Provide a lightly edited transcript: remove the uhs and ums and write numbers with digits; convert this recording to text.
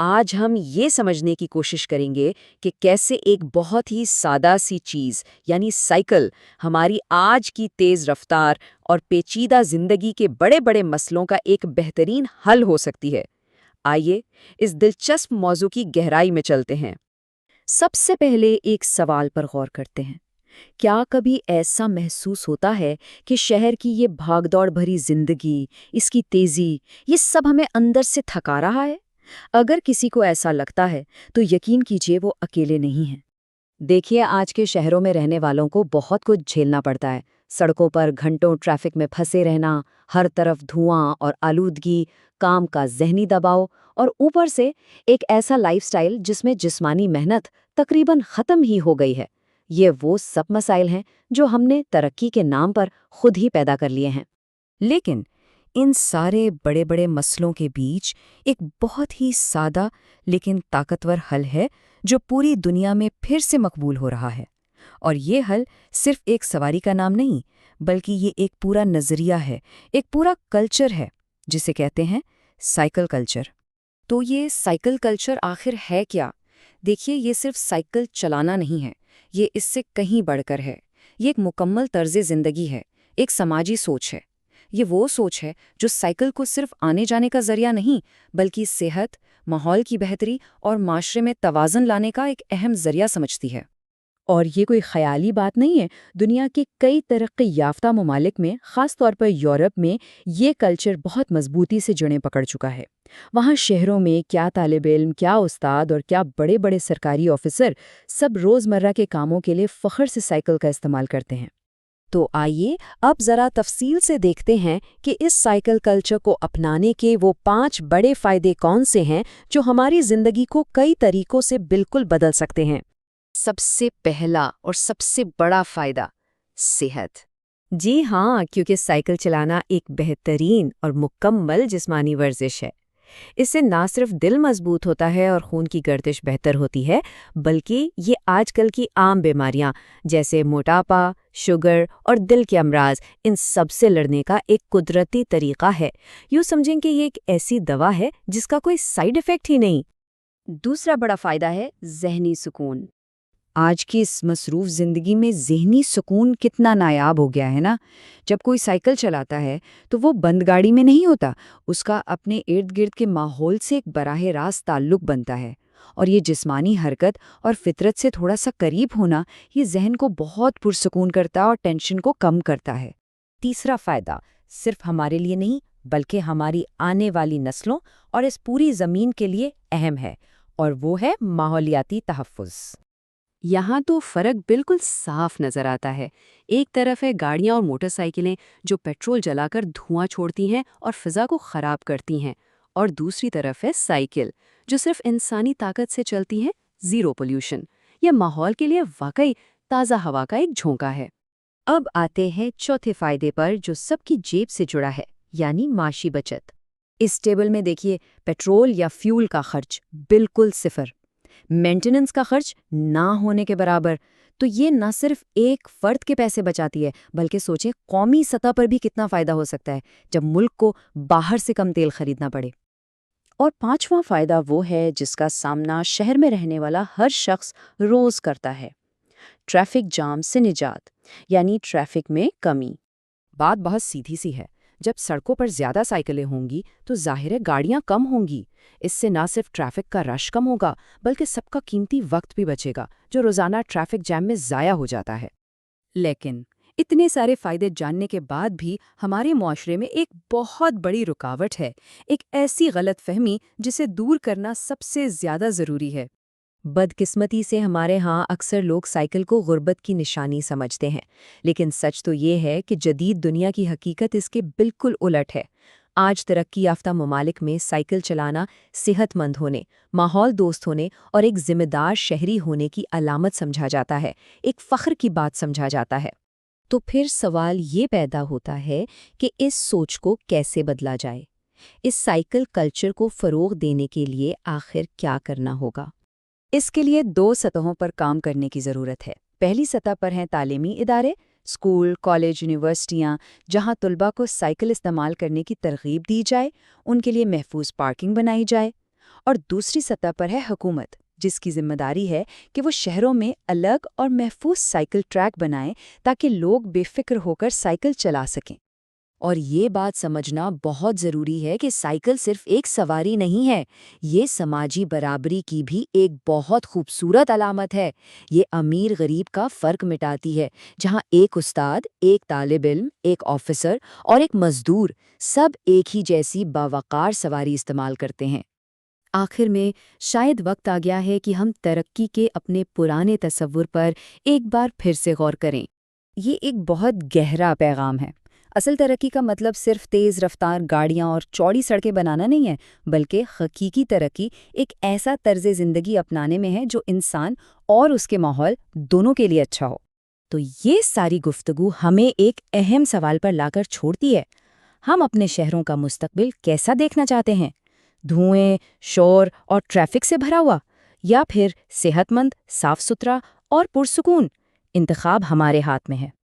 آج ہم یہ سمجھنے کی کوشش کریں گے کہ کیسے ایک بہت ہی سادہ سی چیز یعنی سائیکل ہماری آج کی تیز رفتار اور پیچیدہ زندگی کے بڑے بڑے مسئلوں کا ایک بہترین حل ہو سکتی ہے۔ آئیے اس دلچسپ موضوع کی گہرائی میں چلتے ہیں۔ سب سے پہلے ایک سوال پر غور کرتے ہیں۔ کیا کبھی ایسا محسوس ہوتا ہے کہ شہر کی یہ بھاگ دوڑ بھری زندگی، اس کی تیزی، یہ سب ہمیں اندر سے تھکا رہا ہے؟ اگر کسی کو ایسا لگتا ہے تو یقین کیجیے وہ اکیلے نہیں ہیں۔ دیکھیے آج کے شہروں میں رہنے والوں کو بہت کچھ جھیلنا پڑتا ہے۔ سڑکوں پر گھنٹوں ٹریفک میں پھنسے رہنا، ہر طرف دھواں اور آلودگی، کام کا ذہنی دباؤ اور اوپر سے ایک ایسا لائف سٹائل جس میں جسمانی محنت تقریباً ختم ہی ہو گئی ہے۔ یہ وہ سب مسائل ہیں جو ہم نے ترقی کے نام پر خود ہی پیدا کر لیے ہیں۔ لیکن ان سارے بڑے بڑے مسئلوں کے بیچ ایک بہت ہی سادہ لیکن طاقتور حل ہے جو پوری دنیا میں پھر سے مقبول ہو رہا ہے۔ اور یہ حل صرف ایک سواری کا نام نہیں، بلکہ یہ ایک پورا نظریہ ہے، ایک پورا کلچر ہے، جسے کہتے ہیں سائیکل کلچر۔ تو یہ سائیکل کلچر آخر ہے کیا؟ دیکھیے یہ صرف سائیکل چلانا نہیں ہے، یہ اس سے کہیں بڑھ کر ہے۔ یہ ایک مکمل طرز زندگی ہے، ایک سماجی سوچ ہے۔ یہ وہ سوچ ہے جو سائیکل کو صرف آنے جانے کا ذریعہ نہیں، بلکہ صحت، ماحول کی بہتری اور معاشرے میں توازن لانے کا ایک اہم ذریعہ سمجھتی ہے۔ اور یہ کوئی خیالی بات نہیں ہے، دنیا کے کئی ترقی یافتہ ممالک میں، خاص طور پر یورپ میں، یہ کلچر بہت مضبوطی سے جڑیں پکڑ چکا ہے۔ وہاں شہروں میں کیا طالب علم، کیا استاد اور کیا بڑے بڑے سرکاری آفیسر سب روزمرہ کے کاموں کے لیے فخر سے سائیکل کا استعمال کرتے ہیں۔ تو آئیے اب ذرا تفصیل سے دیکھتے ہیں کہ اس سائیکل کلچر کو اپنانے کے وہ 5 بڑے فائدے کون سے ہیں جو ہماری زندگی کو کئی طریقوں سے بالکل بدل سکتے ہیں۔ سب سے پہلا اور سب سے بڑا فائدہ، صحت۔ جی ہاں، کیونکہ سائیکل چلانا ایک بہترین اور مکمل جسمانی ورزش ہے۔ اس سے نہ صرف دل مضبوط ہوتا ہے اور خون کی گردش بہتر ہوتی ہے، بلکہ یہ آج کل کی عام بیماریاں جیسے موٹاپا، شوگر اور دل کے امراض، ان سب سے لڑنے کا ایک قدرتی طریقہ ہے۔ یوں سمجھیں کہ یہ ایک ایسی دوا ہے جس کا کوئی سائیڈ ایفیکٹ ہی نہیں۔ دوسرا بڑا فائدہ ہے ذہنی سکون۔ آج کی اس مصروف زندگی میں ذہنی سکون کتنا نایاب ہو گیا ہے نا۔ جب کوئی سائیکل چلاتا ہے تو وہ بند گاڑی میں نہیں ہوتا، اس کا اپنے ارد گرد کے ماحول سے ایک براہ راست تعلق بنتا ہے، اور یہ جسمانی حرکت اور فطرت سے تھوڑا سا قریب ہونا یہ ذہن کو بہت پرسکون کرتا اور ٹینشن کو کم کرتا ہے۔ تیسرا فائدہ صرف ہمارے لیے نہیں بلکہ ہماری آنے والی نسلوں اور اس پوری زمین کے لیے اہم ہے، اور وہ ہے ماحولیاتی تحفظ۔ یہاں تو فرق بالکل صاف نظر آتا ہے۔ ایک طرف ہے گاڑیاں اور موٹر سائیکلیں جو پیٹرول جلا کر دھواں چھوڑتی ہیں اور فضا کو خراب کرتی ہیں، اور دوسری طرف ہے سائیکل جو صرف انسانی طاقت سے چلتی ہیں، زیرو پولیوشن۔ یہ ماحول کے لیے واقعی تازہ ہوا کا ایک جھونکا ہے۔ اب آتے ہیں چوتھے فائدے پر جو سب کی جیب سے جڑا ہے، یعنی معاشی بچت۔ اس ٹیبل میں دیکھیے پیٹرول یا فیول کا خرچ بالکل صفر، مینٹیننس کا خرچ نہ ہونے کے برابر۔ تو یہ نہ صرف ایک فرد کے پیسے بچاتی ہے بلکہ سوچیں قومی سطح پر بھی کتنا فائدہ ہو سکتا ہے جب ملک کو باہر سے کم تیل خریدنا پڑے۔ اور پانچواں فائدہ وہ ہے جس کا سامنا شہر میں رہنے والا ہر شخص روز کرتا ہے، ٹریفک جام سے نجات، یعنی ٹریفک میں کمی۔ بات بہت سیدھی سی ہے، جب سڑکوں پر زیادہ سائیکلیں ہوں گی تو ظاہر ہے گاڑیاں کم ہوں گی۔ اس سے نہ صرف ٹریفک کا رش کم ہوگا بلکہ سب کا قیمتی وقت بھی بچے گا جو روزانہ ٹریفک جام میں ضائع ہو جاتا ہے۔ لیکن اتنے سارے فائدے جاننے کے بعد بھی ہمارے معاشرے میں ایک بہت بڑی رکاوٹ ہے، ایک ایسی غلط فہمی جسے دور کرنا سب سے زیادہ ضروری ہے۔ بدقسمتی سے ہمارے ہاں اکثر لوگ سائیکل کو غربت کی نشانی سمجھتے ہیں، لیکن سچ تو یہ ہے کہ جدید دنیا کی حقیقت اس کے بالکل الٹ ہے۔ آج ترقی یافتہ ممالک میں سائیکل چلانا صحت مند ہونے، ماحول دوست ہونے اور ایک ذمہ دار شہری ہونے کی علامت سمجھا جاتا ہے، ایک فخر کی بات سمجھا جاتا ہے۔ تو پھر سوال یہ پیدا ہوتا ہے کہ اس سوچ کو کیسے بدلا جائے؟ اس سائیکل کلچر کو فروغ دینے کے لیے آخر کیا کرنا ہوگا؟ اس کے لیے 2 سطحوں پر کام کرنے کی ضرورت ہے۔ پہلی سطح پر ہیں تعلیمی ادارے، اسکول، کالج، یونیورسٹیاں، جہاں طلباء کو سائیکل استعمال کرنے کی ترغیب دی جائے، ان کے لیے محفوظ پارکنگ بنائی جائے۔ اور دوسری سطح پر ہے حکومت، جس کی ذمہ داری ہے کہ وہ شہروں میں الگ اور محفوظ سائیکل ٹریک بنائیں تاکہ لوگ بے فکر ہو کر سائیکل چلا سکیں۔ اور یہ بات سمجھنا بہت ضروری ہے کہ سائیکل صرف ایک سواری نہیں ہے، یہ سماجی برابری کی بھی ایک بہت خوبصورت علامت ہے۔ یہ امیر غریب کا فرق مٹاتی ہے، جہاں ایک استاد، ایک طالب علم، ایک آفیسر اور ایک مزدور سب ایک ہی جیسی باوقار سواری استعمال کرتے ہیں۔ آخر میں شاید وقت آ گیا ہے کہ ہم ترقی کے اپنے پرانے تصور پر ایک بار پھر سے غور کریں۔ یہ ایک بہت گہرا پیغام ہے۔ اصل ترقی کا مطلب صرف تیز رفتار گاڑیاں اور چوڑی سڑکیں بنانا نہیں ہے، بلکہ حقیقی ترقی ایک ایسا طرز زندگی اپنانے میں ہے جو انسان اور اس کے ماحول دونوں کے لیے اچھا ہو۔ تو یہ ساری گفتگو ہمیں ایک اہم سوال پر لا کر چھوڑتی ہے۔ ہم اپنے شہروں کا مستقبل کیسا دیکھنا چاہتے ہیں؟ دھوئیں، شور اور ٹریفک سے بھرا ہوا، یا پھر صحت مند، صاف ستھرا اور پرسکون؟ انتخاب ہمارے ہاتھ میں ہے۔